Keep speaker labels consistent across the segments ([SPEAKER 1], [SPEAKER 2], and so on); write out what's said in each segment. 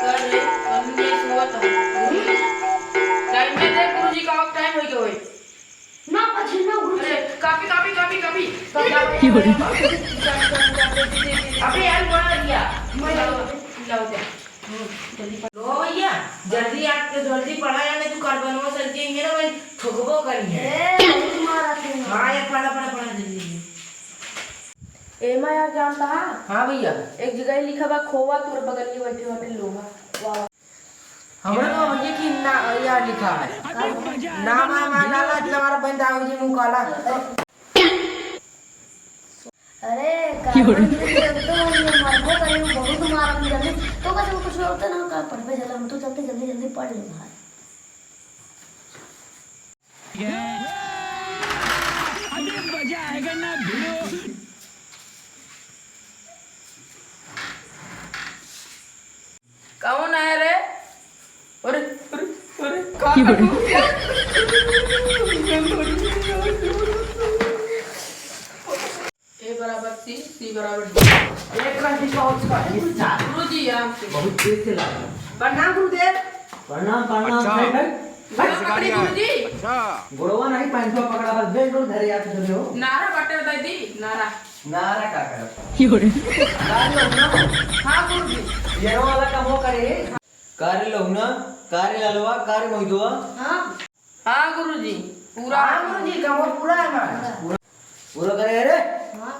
[SPEAKER 1] करे अन्य सुवत टाइम में देख गुरुजी का टाइम हो गयो
[SPEAKER 2] ना पछी ना गुरुजी
[SPEAKER 1] अरे कापी कापी कापी कापी
[SPEAKER 3] अबे यार बोला दिया
[SPEAKER 1] मैं लाओ दे जल्दी
[SPEAKER 3] लो भैया जल्दी आके तो जल्दी पढ़ाया नहीं तू कर बनवा सकती है ना मैं ठोकबो करी है
[SPEAKER 2] ए तुम्हारा थे
[SPEAKER 3] हां यार पढ़ा जल्दी
[SPEAKER 1] ए मैं यार जानता है
[SPEAKER 3] हां भैया
[SPEAKER 1] एक जगह लिखा बा खोवा तोर बगल में बैठे बैठे लोहा वाह
[SPEAKER 3] हमरा तो भैया की ना यार लिखा है नाम मानाला तुम्हारा बंदा जी मुंह काला
[SPEAKER 2] अरे कार्बन तो ये मरबो करे बहुत मारा भी जल्दी तो कैसे कुछ होता ना का पढ़वे चला हम तो जल्दी जल्दी जल्दी पढ़ ले भाई
[SPEAKER 4] अभी मजा आएगा ना भिड़ो।
[SPEAKER 1] कौन है रे अरे अरे अरे कौन ए बराबर सी बराबर डी
[SPEAKER 3] एक घंटे पहुंच का हिस्सा
[SPEAKER 1] गुरुजी आराम से
[SPEAKER 3] बहुत तेज से लगा प्रणाम गुरुदेव प्रणाम भाई
[SPEAKER 1] बस पकड़ी गुरुजी
[SPEAKER 3] गोड़वा नहीं पैंटवा पकड़ा बस बेल रोड धरे आप चले हो
[SPEAKER 1] नारा बाटे बताई दी नारा
[SPEAKER 3] नारा का कर
[SPEAKER 1] हाँ गुरुजी
[SPEAKER 3] ये वाला काम हो करे कार्य लहुना कार्य ललवा कार्य मोहितवा
[SPEAKER 2] हां
[SPEAKER 1] हाँ गुरुजी पूरा
[SPEAKER 3] हां गुरुजी काम पूरा है हमारा पूरा करे रे
[SPEAKER 2] हां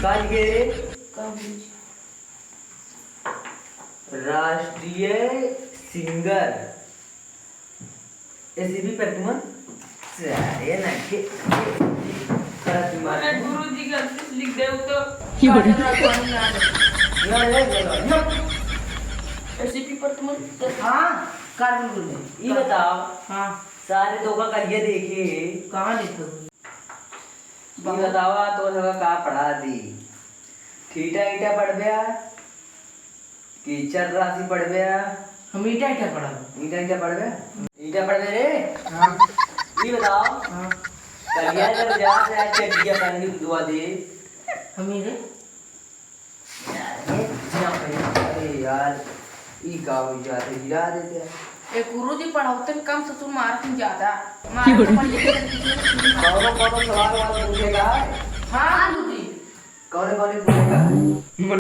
[SPEAKER 3] काल के
[SPEAKER 1] कब गुरुजी
[SPEAKER 3] राष्ट्रीय सिंगर एसीबी प्रतिमा ये ना के
[SPEAKER 1] अरे गुरुजी का लिख दे तो एसीपी पर तुम
[SPEAKER 3] हाँ कार्बन गुरुजी ये बताओ
[SPEAKER 1] हाँ
[SPEAKER 3] सारे दो का करिए देखे कहाँ लिखो ये बतावा तो सगा का पढ़ा दी थीटा ईटा पढ़ गया कि चर राशि पढ़ गया हम ईटा ईटा पढ़ा ईटा पढ़ गया ईटा पढ़ गए रे हाँ ये बताओ हाँ करिया जब जा से चटिया पानी दुआ दे हम ये अरे यार ई गाँव जाते गिरा देते
[SPEAKER 1] एक गुरुजी पढ़ाते कम से तुम मार्क ज्यादा मार्क
[SPEAKER 3] कौन सवाल पूछेगा
[SPEAKER 1] हाँ गुरुजी
[SPEAKER 3] कौन पूछेगा